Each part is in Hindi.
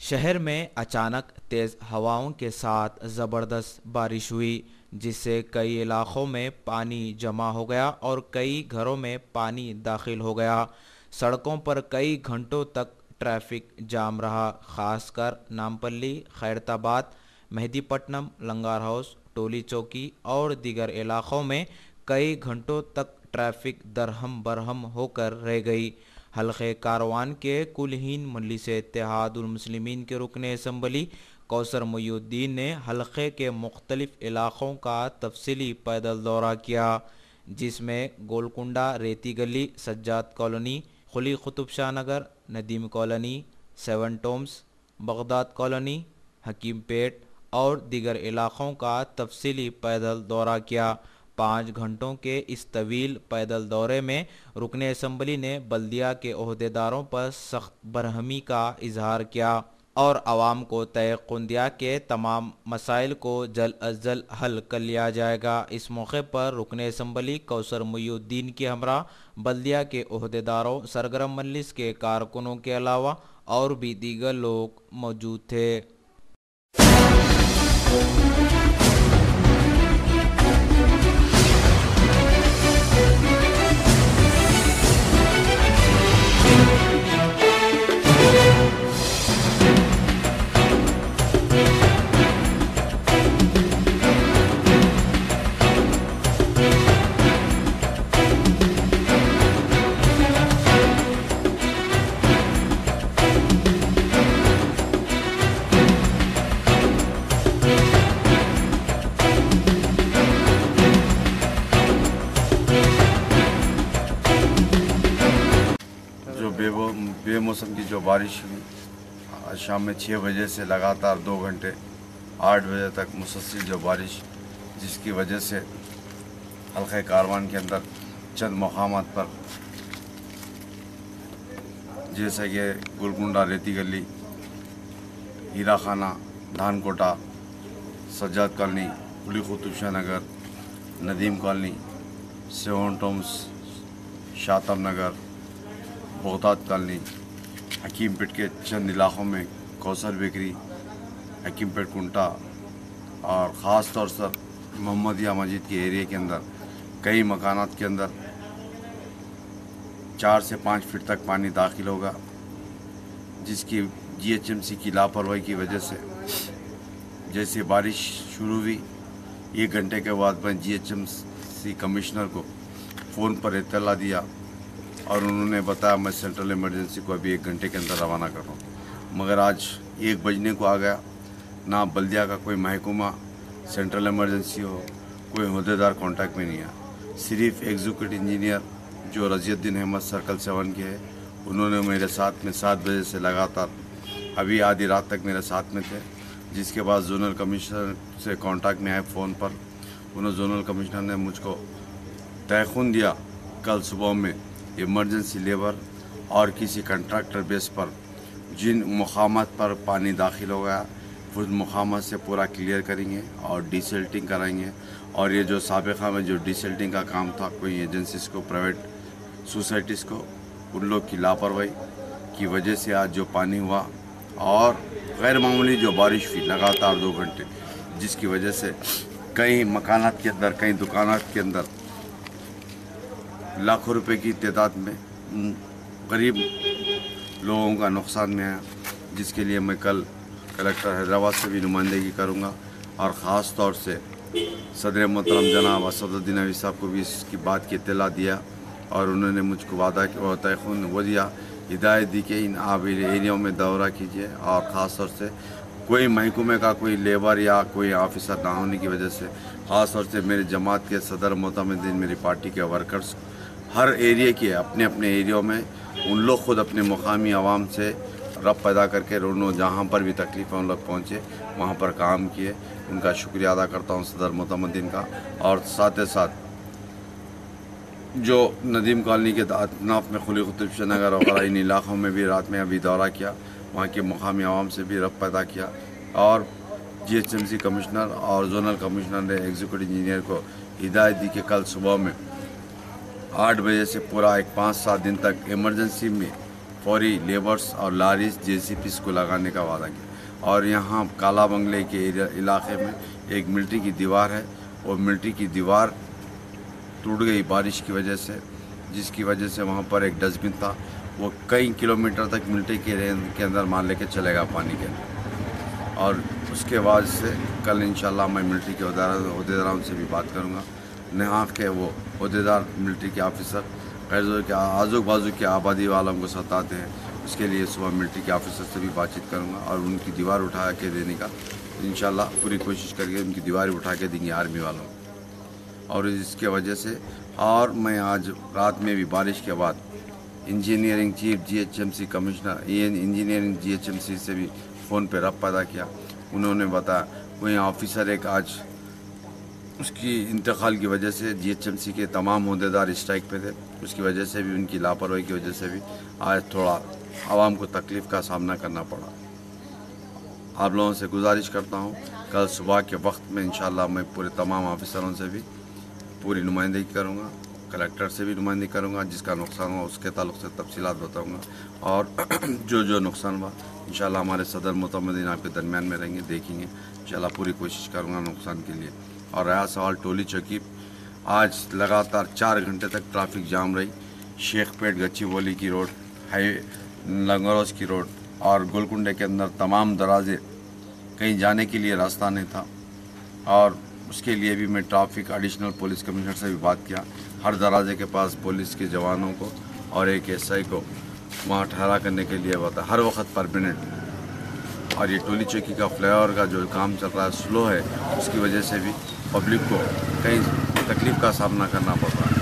शहर में अचानक तेज़ हवाओं के साथ ज़बरदस्त बारिश हुई, जिससे कई इलाकों में पानी जमा हो गया और कई घरों में पानी दाखिल हो गया। सड़कों पर कई घंटों तक ट्रैफिक जाम रहा, खासकर नामपल्ली, खैरताबाद, मेहदीपट्टनम, लंगर हाउस, टोली चौकी और दीगर इलाकों में कई घंटों तक ट्रैफिक दरहम बरहम होकर रह गई। हल्के कारवान के कुलहीन मजलिस इत्तेहादुल मुस्लिमीन के रुकन असम्बली कौसर मोइनुद्दीन ने हल्के के मुख्तलिफ इलाक़ों का तफसीली पैदल दौरा किया, जिसमें गोलकुंडा रेती गली, सज्जाद कॉलोनी, खुली Qutub Shah Nagar, Nadeem colony, seven tombs, Baghdad colony, Hakimpet और दीगर इलाक़ों का तफसीली पैदल दौरा किया। 5 घंटों के इस तवील पैदल दौरे में रुकन असम्बली ने बल्दिया के ओहदेदारों पर सख्त बरहमी का इजहार किया और आवाम को तयक़ुन दिया कि तमाम मसाइल को जल्द अज जल्द हल कर लिया जाएगा। इस मौके पर रुकन असम्बली कौसर मोइनुद्दीन के हमरा बल्दिया के ओहदेदारों, सरगर्म मजलिस के कारकुनों के अलावा और भी दीगर लोग मौजूद थे। जो बेमौसम की जो बारिश हुई आज शाम में 6 बजे से लगातार 2 घंटे 8 बजे तक मुसलसल जो बारिश, जिसकी वजह से हल्के कारवान के अंदर चंद मकामात पर जैसे कि गोलकुंडा रेती गली, हीरा खाना, धानकोटा, सज्जाद कॉलोनी, खुली Qutub Shah Nagar, Nadeem colony, seven tombs, Shatam Nagar, Baghdad colony, Hakimpet के चंद इलाक़ों में कौसर बेकरी, हकीम पेट कुंटा और ख़ास तौर से मोहम्मदिया मस्जिद के एरिया के अंदर कई मकानात के अंदर 4 से 5 फीट तक पानी दाखिल होगा, जिसकी GHMC की लापरवाही की वजह से जैसे बारिश शुरू हुई 1 घंटे के बाद मैं GHMC कमिश्नर को फ़ोन पर इत्तला दिया और उन्होंने बताया मैं सेंट्रल इमरजेंसी को अभी 1 घंटे के अंदर रवाना कर रहा हूँ। मगर आज 1 बजने को आ गया, ना बल्दिया का कोई महकमा सेंट्रल इमरजेंसी हो, कोई अहदेदार कांटेक्ट में नहीं आया। सिर्फ एग्जीक्यूटिव इंजीनियर जो रज़ियुद्दीन अहमद सर्कल 7 के है, उन्होंने मेरे साथ में 7 बजे से लगातार अभी आधी रात तक मेरे साथ में थे। जिसके बाद जोनल कमिश्नर से कांटेक्ट में आए फ़ोन पर, उन्होंने जोनल कमिश्नर ने मुझको तयख़ुन दिया कल सुबह में इमरजेंसी लेबर और किसी कंट्रैक्टर बेस पर जिन मकामात पर पानी दाखिल हो गया उस मकामात से पूरा क्लियर करेंगे और डिसल्टिंग कराएंगे। और ये जो साबिक़ा में जो डिसल्टिंग का काम था कोई एजेंसीज़ को, प्राइवेट सोसाइटीज़ को, उन लोग की लापरवाही की वजह से आज जो पानी हुआ और गैर मामूली जो बारिश हुई लगातार 2 घंटे, जिसकी वजह से कई मकानात के अंदर, कई दुकानात के अंदर लाखों रुपए की तादाद में गरीब लोगों का नुकसान में आया, जिसके लिए मैं कल कलेक्टर हैदराबाद से भी नुमाइंदगी करूंगा और ख़ास तौर से सदर मोहतरम जनाब असदुद्दीन अवी साहब को भी इसकी बात की इत्तला दिया और उन्होंने मुझको वादा तयख़ुन वो दिया, हिदायत दी कि इन आप एरियाओं में दौरा कीजिए और ख़ास तौर से कोई महकमे का कोई लेबर या कोई ऑफिसर ना होने की वजह से, ख़ास तौर से मेरे जमात के सदर मोहतमिन, मेरी पार्टी के वर्कर्स हर एरिया के अपने अपने एरियाओं में उन लोग खुद अपने मुकामी आवाम से रब पैदा करके रोनो जहाँ पर भी तकलीफ़ है उन लोग पहुँचे, वहाँ पर काम किए। उनका शुक्रिया अदा करता हूँ सदर मोहतमिन का। और साथ ही साथ जो नदीम कॉलोनी के अतनाफ़ में खुली कुतुब शाह नगर वगैरह इन इलाक़ों में भी रात में अभी दौरा किया, वहाँ के मुकामी आवाम से भी रब पैदा किया और GHMC कमिश्नर और जोनल कमिश्नर ने एग्जीक्यूटिव इंजीनियर को हिदायत दी कि कल सुबह में 8 बजे से पूरा एक 5-7 दिन तक इमरजेंसी में फौरी लेबर्स और लारीज जेसीपीस को लगाने का वादा किया। और यहाँ काला बंगले के इलाके में एक मिलिट्री की दीवार है, और मिलिट्री की दीवार टूट गई बारिश की वजह से, जिसकी वजह से वहाँ पर एक डस्टबिन था, वो कई किलोमीटर तक मिलिट्री के अंदर मार लेके चलेगा पानी के अंदर। और उसके बाद से कल इंशाल्लाह मैं मिलिट्री के अहदेदारों से भी बात करूँगा। यहाँ के वो अहदेदार मिलिट्री के ऑफिसर गैर के आजू बाजू के आबादी वालों को सताते हैं, उसके लिए सुबह मिलिट्री के ऑफिसर से भी बातचीत करूँगा और उनकी दीवार उठा के देने का इंशाल्लाह पूरी कोशिश करके उनकी दीवार उठा के देंगे आर्मी वालों। और इसके वजह से और मैं आज रात में भी बारिश के बाद engineering chief GHMC commissioner engineering GHMC से भी फ़ोन पे रब्ता पैदा किया। उन्होंने बताया कोई ऑफिसर एक आज उसकी इंतकाल की वजह से GHMC के तमाम अहदेदार स्ट्राइक पे थे, उसकी वजह से भी उनकी लापरवाही की वजह से भी आज थोड़ा आवाम को तकलीफ़ का सामना करना पड़ा। आप लोगों से गुजारिश करता हूँ कल सुबह के वक्त में इंशाल्लाह मैं पूरे तमाम ऑफिसरों से भी पूरी नुमाइंदगी करूँगा, कलेक्टर से भी नुमाइंदगी करूँगा, जिसका नुकसान हुआ उसके ताल्लुक़ से तफसीलात बताऊँगा। और जो नुकसान हुआ इंशाल्लाह हमारे सदर मुतमदीन आपके दरमियान में रहेंगे, देखेंगे, इंशाल्लाह पूरी कोशिश करूँगा नुकसान के लिए। और रहा सवाल टोली चौकी, आज लगातार 4 घंटे तक ट्रैफिक जाम रही। शेखपेट गच्चीबौली की रोड, हाईवे लंगरोज की रोड और गोलकुंडे के अंदर तमाम दराजे, कहीं जाने के लिए रास्ता नहीं था। और उसके लिए भी मैं ट्रैफिक एडिशनल पुलिस कमिश्नर से भी बात किया, हर दराजे के पास पुलिस के जवानों को और एक SI को वहाँ ठहरा करने के लिए बता, हर वक्त परमानेंट। और ये टोली चौकी का फ्लाईओवर का जो काम चल रहा है स्लो है, उसकी वजह से भी पब्लिक को कई तकलीफ़ का सामना करना पड़ रहा है।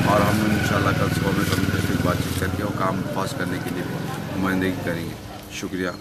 और हम इंशाल्लाह कल सुबह में कमिश्नर से बातचीत करके वो काम पास करने के लिए नुमाइंदगी करेंगे। शुक्रिया।